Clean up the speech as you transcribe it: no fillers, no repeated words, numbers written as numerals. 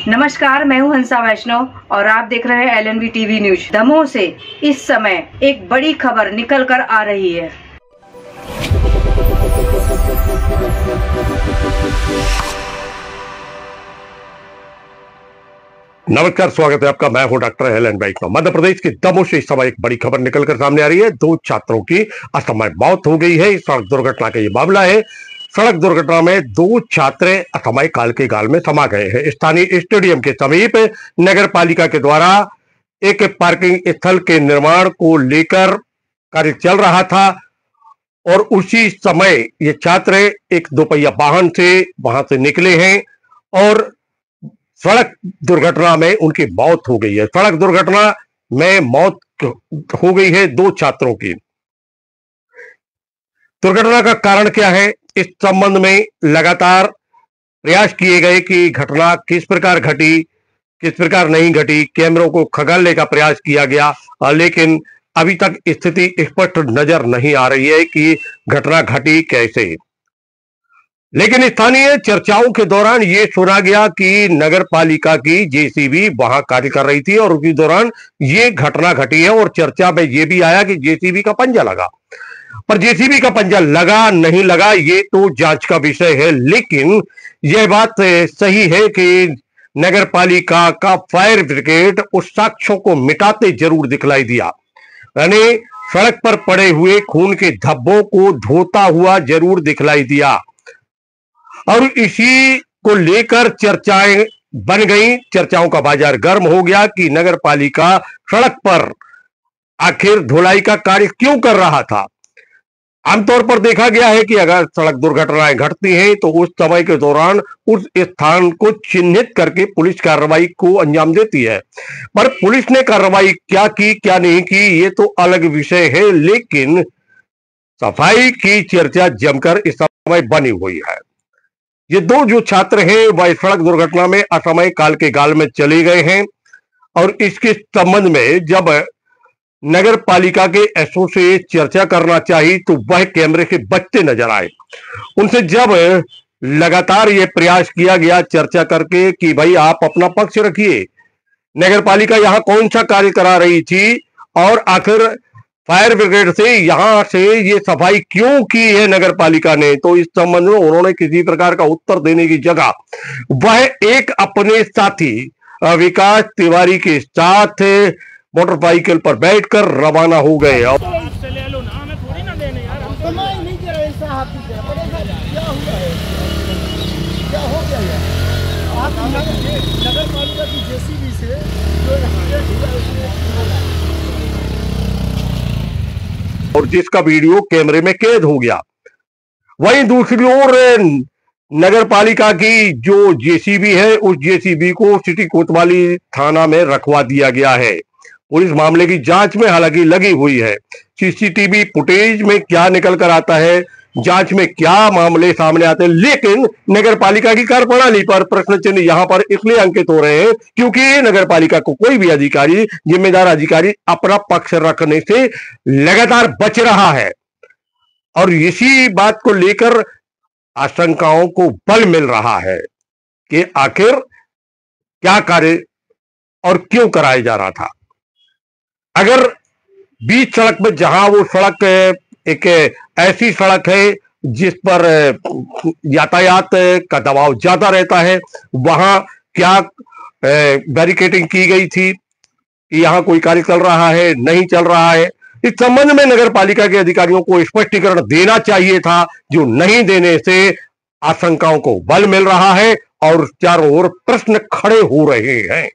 नमस्कार, मैं हूं हंसा वैष्णव और आप देख रहे हैं LNV टीवी न्यूज। दमोह से इस समय एक बड़ी खबर निकल कर आ रही है। नमस्कार, स्वागत है आपका। मैं हूं डॉक्टर एलन वैष्णव। मध्य प्रदेश के दमोह से इस समय एक बड़ी खबर निकलकर सामने आ रही है। 2 छात्रों की असमय मौत हो गई है। सड़क दुर्घटना का ये मामला है। सड़क दुर्घटना में 2 छात्र असमय काल के गाल में समा गए हैं। स्थानीय स्टेडियम के समीप नगर पालिका के द्वारा एक पार्किंग स्थल के निर्माण को लेकर कार्य चल रहा था और उसी समय ये छात्र एक दोपहिया वाहन से वहां से निकले हैं और सड़क दुर्घटना में उनकी मौत हो गई है। सड़क दुर्घटना में मौत हो गई है 2 छात्रों की। दुर्घटना का कारण क्या है, इस संबंध में लगातार प्रयास किए गए कि घटना किस प्रकार घटी, किस प्रकार नहीं घटी। कैमरों को खंगालने का प्रयास किया गया, लेकिन अभी तक स्थिति स्पष्ट नजर नहीं आ रही है कि घटना घटी कैसे। लेकिन स्थानीय चर्चाओं के दौरान यह सुना गया कि नगर पालिका की जेसीबी वहां कार्य कर रही थी और उसी दौरान यह घटना घटी है। और चर्चा में यह भी आया कि जेसीबी का पंजा लगा, पर जेसीबी का पंजा लगा नहीं लगा ये तो जांच का विषय है। लेकिन यह बात सही है कि नगर पालिका का फायर ब्रिगेड उस साक्ष्यों को मिटाते जरूर दिखलाई दिया, यानी सड़क पर पड़े हुए खून के धब्बों को धोता हुआ जरूर दिखलाई दिया। और इसी को लेकर चर्चाएं बन गई। चर्चाओं का बाजार गर्म हो गया कि नगर पालिका सड़क पर आखिर धुलाई का कार्य क्यों कर रहा था। आमतौर पर देखा गया है कि अगर सड़क दुर्घटनाएं घटती हैं तो उस समय के दौरान उस स्थान को चिन्हित करके पुलिस कार्रवाई को अंजाम देती है। पर पुलिस ने कार्रवाई क्या की क्या नहीं की ये तो अलग विषय है। लेकिन सफाई की चर्चा जमकर इस समय बनी हुई है। ये 2 जो छात्र हैं वह सड़क दुर्घटना में असमय काल के गाल में चले गए हैं और इसके संबंध में जब नगर पालिका के एसओ से चर्चा करना चाहिए तो वह कैमरे से बचते नजर आए। उनसे जब लगातार ये प्रयास किया गया चर्चा करके कि भाई आप अपना पक्ष रखिए, नगर पालिका यहां कौन सा कार्य करा रही थी और आखिर फायर ब्रिगेड से यहां से ये सफाई क्यों की है नगर पालिका ने, तो इस संबंध में उन्होंने किसी प्रकार का उत्तर देने की जगह वह एक अपने साथी विकास तिवारी के साथ मोटरसाइकिल पर बैठकर रवाना हो गए। और जिसका वीडियो कैमरे में कैद हो गया। वहीं दूसरी ओर नगर पालिका की जो जेसीबी है उस जेसीबी को सिटी कोतवाली थाना में रखवा दिया गया है। पुलिस मामले की जांच में हालांकि लगी हुई है। सीसीटीवी फुटेज में क्या निकल कर आता है, जांच में क्या मामले सामने आते हैं, लेकिन नगर पालिका की कार्यप्रणाली पर प्रश्न चिन्ह यहां पर इसलिए अंकित हो रहे हैं क्योंकि नगर पालिका को कोई भी अधिकारी, जिम्मेदार अधिकारी अपना पक्ष रखने से लगातार बच रहा है। और इसी बात को लेकर आशंकाओं को बल मिल रहा है कि आखिर क्या कार्य और क्यों कराया जा रहा था। अगर बीच सड़क में, जहां वो सड़क एक ऐसी सड़क है जिस पर यातायात का दबाव ज्यादा रहता है, वहां क्या बैरिकेडिंग की गई थी, यहां कोई कार्य चल रहा है नहीं चल रहा है, इस संबंध में नगर पालिका के अधिकारियों को स्पष्टीकरण देना चाहिए था, जो नहीं देने से आशंकाओं को बल मिल रहा है और चारों ओर प्रश्न खड़े हो रहे हैं।